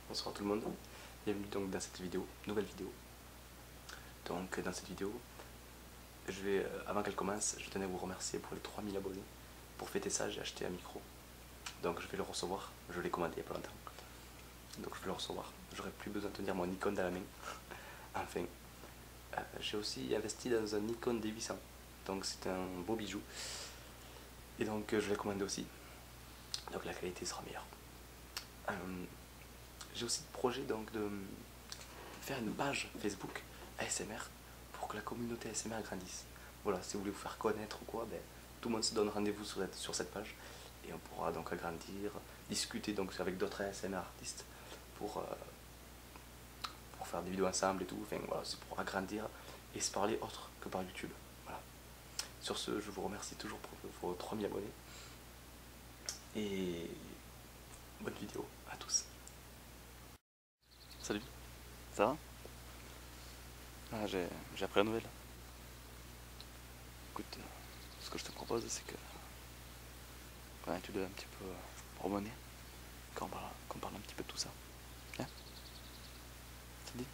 Bonsoir tout le monde, bienvenue donc dans cette vidéo, nouvelle vidéo. Donc dans cette vidéo, avant qu'elle commence, je tenais à vous remercier pour les 3000 abonnés. Pour fêter ça, j'ai acheté un micro, donc je vais le recevoir, je l'ai commandé il n'y a pas longtemps. Donc je vais le recevoir, j'aurai plus besoin de tenir mon Nikon dans la main. Enfin, j'ai aussi investi dans un Nikon D800, donc c'est un beau bijou. Et donc je l'ai commandé aussi, donc la qualité sera meilleure. J'ai aussi le projet donc de faire une page Facebook ASMR pour que la communauté ASMR grandisse. Voilà, si vous voulez vous faire connaître ou quoi, tout le monde se donne rendez-vous sur cette page et on pourra donc agrandir, discuter donc avec d'autres ASMR artistes pour faire des vidéos ensemble et tout. Enfin voilà, c'est pour agrandir et se parler autre que par YouTube. Voilà. Sur ce, je vous remercie toujours pour vos 3000 abonnés et bonne vidéo à tous. Salut, ça va? J'ai appris la nouvelle. Écoute, ce que je te propose, c'est que tu dois un petit peu remonter, qu'on parle un petit peu de tout ça. Hein? Ça te dit?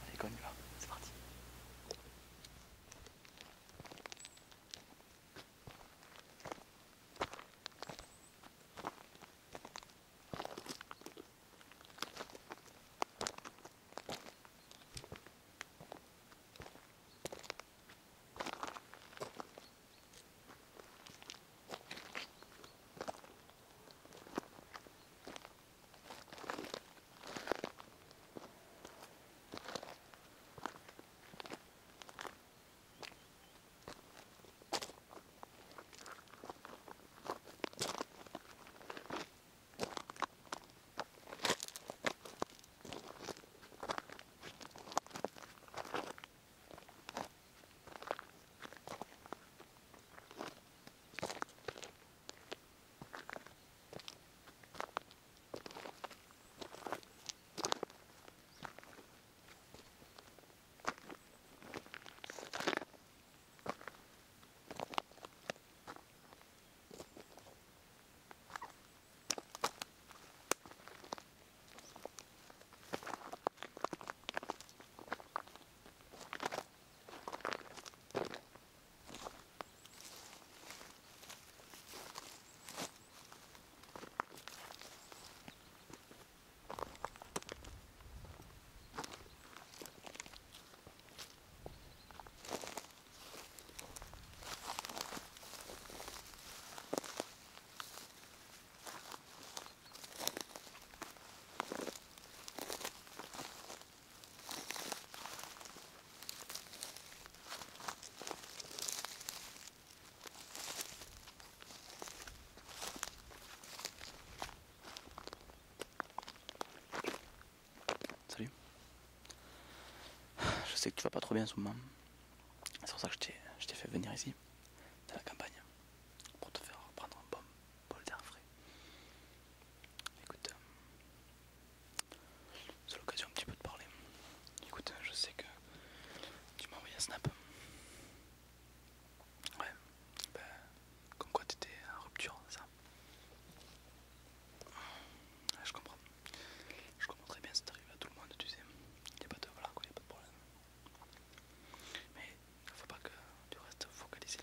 Allez, go, on y va, c'est parti. Salut. Je sais que tu vas pas trop bien en ce moment. C'est pour ça que je t'ai fait venir ici, dans la campagne, pour te faire prendre un bon bol d'air frais. Écoute, c'est l'occasion un petit peu de parler. Écoute, je sais que tu m'as envoyé un snap. Ouais, ben, comme quoi t'étais en rupture, c'est ça? Ouais, je comprends. Je comprends très bien, c'est arrivé à tout le monde, tu sais. Y a pas de, voilà quoi, y a pas de problème. Mais il faut pas que tu restes focalisé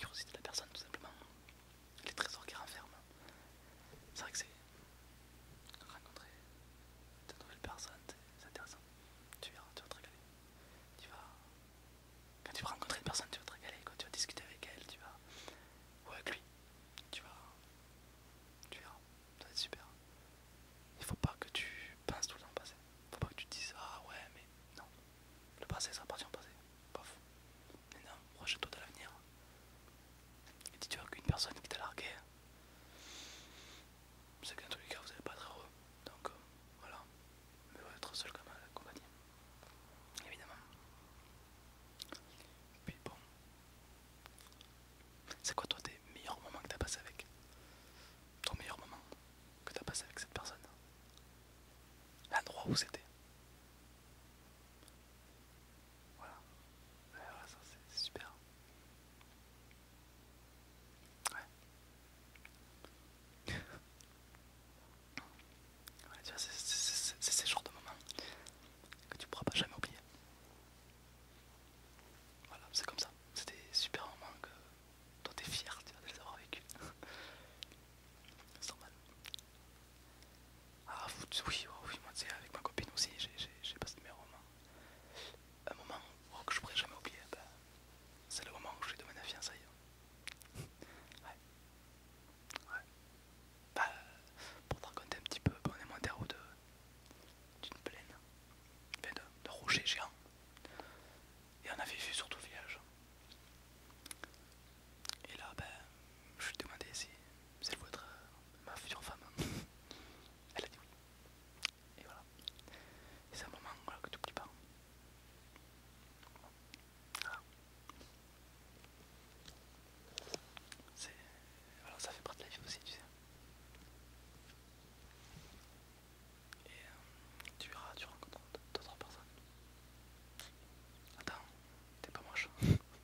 curiosité de la personne tout simplement. Les trésors qui renferment. C'est vrai que c'est rencontrer de nouvelles personnes, c'est intéressant. Tu verras, tu vas te régaler. Tu vas... Quand tu vas rencontrer une personne, tu vas te régaler. Quand tu vas discuter avec elle, tu vas... ou avec lui, tu vas... Tu verras, ça va être super. Il faut pas que tu penses tout le temps au passé. Faut pas que tu te dises ah ouais mais non. Le passé ça appartient au passé. Paf. Mais non, projette-toi de l'avenir. Et dis-toi qu'une personne qui t'a largué, c'est que dans tous les cas vous n'allez pas être heureux. Donc voilà. Mais vous être seul comme la compagnie. Évidemment. Puis bon. C'est quoi toi tes meilleurs moments que t'as passé avec? Ton meilleur moment que t'as passé avec cette personne? L'endroit où c'était? Voilà. Voilà, ça c'est super. Ouais. Ouais, tu vois, c'est ces genres de moments que tu pourras pas jamais oublier. Voilà, c'est comme ça. C'est des super moments que toi t'es fier tu vois, de les avoir vécus. C'est normal. Ah, oui, oh, oui, moi tu sais, avec ma copine aussi, j'ai passé de meilleurs moments. Un moment oh, que je pourrais jamais oublier, ben, c'est le moment où je lui ai demandé la fiançailles. Ouais, ouais. Bah, pour te raconter un petit peu, ben, on est monté en haut d'une plaine, enfin, de rochers géants. Et on avait vu surtout le village. Et là, ben, je lui ai demandé si elle voulait être ma future femme. Elle a dit oui. Et voilà. Et c'est un moment voilà, que tu n'oublies pas. Voilà. C'est... Voilà, ça fait partie de la vie aussi, tu sais. Et tu verras, tu rencontres d'autres personnes. Attends, t'es pas moche.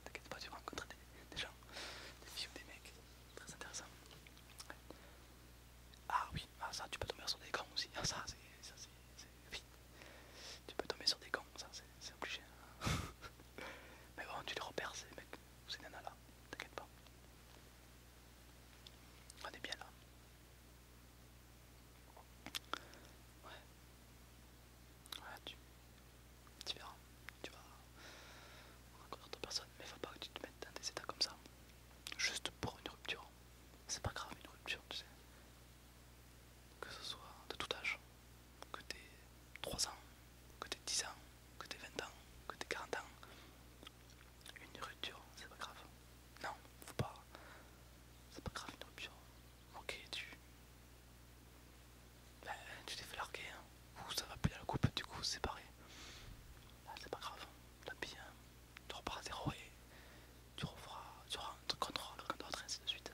T'inquiète pas, tu vas rencontrer des gens, des filles ou des mecs. Très intéressant. Ouais. Ah oui, ah, ça, tu peux tomber sur des cons aussi. Ah, ça, oui. Tu peux tomber sur des cons, ça, c'est obligé. Mais bon, tu les repères, ces mecs ou ces nanas là. T'inquiète pas. On est bien là. Ouais, ouais, tu verras. Tu vas rencontrer d'autres personnes, mais faut pas que tu te mettes dans des états comme ça. Juste pour une rupture. C'est pas grave une rupture, tu sais. Que ce soit de tout âge. Que t'aies 3 ans, que t'aies 10 ans, que t'aies 20 ans, que t'aies 40 ans. Une rupture, c'est pas grave. Non, faut pas. C'est pas grave une rupture. Ok, ben, tu t'es fait larguer, hein. Ou ça va plus dans le couple, du coup, séparé. Ben, c'est pas grave. Tant pis, hein. Tu repars à zéro et tu rencontreras quelqu'un d'autre, et ainsi de suite.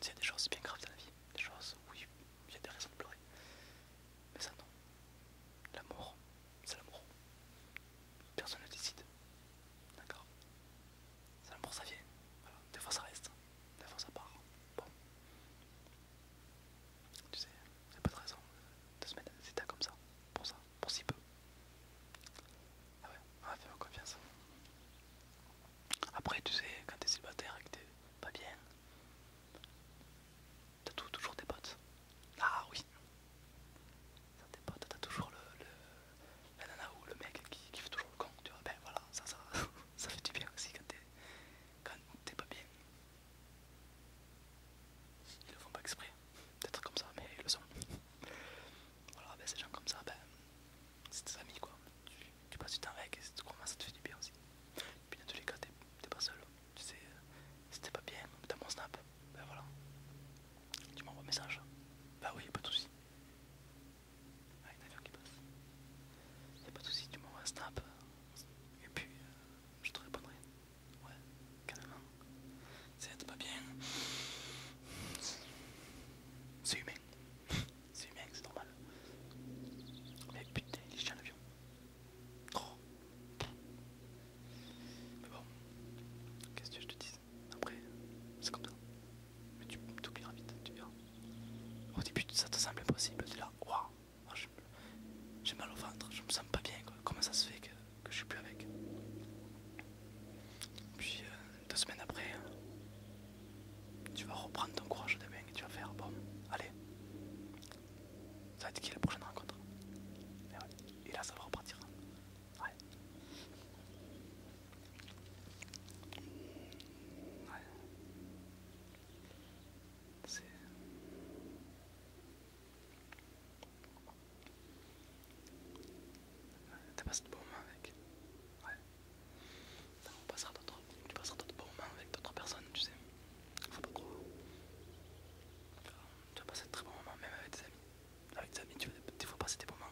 S'il y a des choses bien graves dans la vie, des choses, oui, il y a des raisons de pleurer. Mais ça, non. L'amour, c'est l'amour. Personne ne décide. D'accord? C'est l'amour, ça vient. Voilà. Des fois, ça reste. Des fois, ça part. Bon. Tu sais, c'est pas de raison de se mettre dans des états comme ça. Pour ça. Pour si peu. Ah ouais, ouais, fais-moi confiance. Après, tu sais, quand t'es célibataire et que t'es pas bien, t'as toujours tes potes. Ah oui. T'as tes potes, t'as toujours la nana ou le mec qui fait toujours le con, tu vois. Ben voilà, ça fait du bien aussi quand t'es pas bien. Ils le font pas exprès d'être comme ça, mais ils le sont. Voilà, ben ces gens comme ça, ben c'est tes amis quoi. Tu passes du temps avec et tu commences, ça te fait du bien aussi. Puis dans tous les cas, t'es pas seul. 2 semaines après, tu vas reprendre ton courage de main et tu vas faire bon, allez, ça va être qui la prochaine rencontre? Et, ouais. Et là ça va repartir. Ouais. Ouais. C'est. T'as passé de bons moments avec. Ouais. On passera d'autres. Tu passeras d'autres bons moments avec d'autres personnes, tu sais. Faut pas croire. Tu vas passer de très bons moments, même avec tes amis. Avec tes amis, tu vas des fois passer des moments.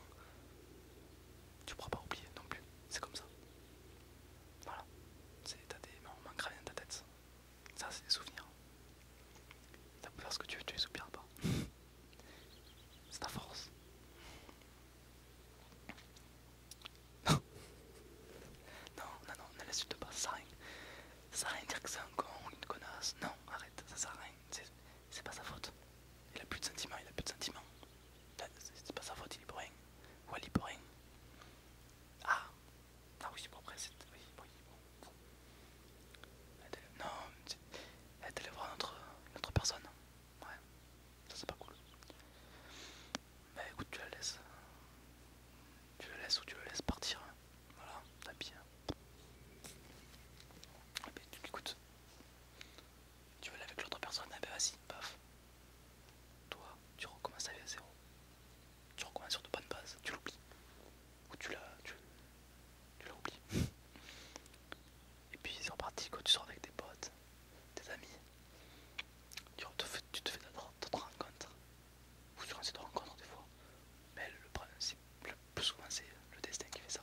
Tu pourras pas oublier non plus. C'est comme ça. Voilà. T'as des moments gravés dans ta tête. Ça, c'est des souvenirs. T'as pu faire ce que tu veux, tu les oublieras pas. C'est ta force. Non, non, non, ne l'insulte pas, ça sert à rien. Ça sert à rien de dire que c'est un con ou une connasse. Non, arrête, ça sert à rien. C'est pas sa faute. Il a plus de sentiments, il a plus de sentiments. C'est pas sa faute, il est pour rien. Ou elle est pour rien. Ah, ah oui, bon, après, c'est. Oui, oui, bon. Non, elle est allée voir une autre personne. Ouais, ça c'est pas cool. Mais écoute, tu la laisses. Tu la laisses ou tu la laisses partir. Voilà, t'as bien. Et ben, écoute, tu veux aller avec l'autre personne, eh ben vas-y, paf. Toi, tu recommences ta vie à zéro. Tu recommences sur de bonnes bases, tu l'oublies. Ou tu l'as oublié. Et puis c'est reparti, quand tu sors avec tes potes, tes amis, tu te fais d'autres rencontres. Ou sur un site de rencontres des fois. Mais le principe, le plus souvent c'est le destin qui fait ça.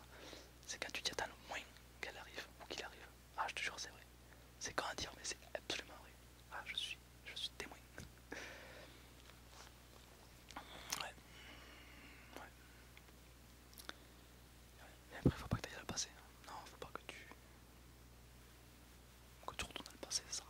C'est quand tu t'y attends le moins qu'elle arrive ou qu'il arrive. Ah, je te jure, c'est vrai. C'est quand à dire, mais c'est absolument vrai. Ah, je suis témoin. Ouais, ouais. Mais après, faut pas que tu ailles à le passé. Non, faut pas que tu retournes à le passé, ça sert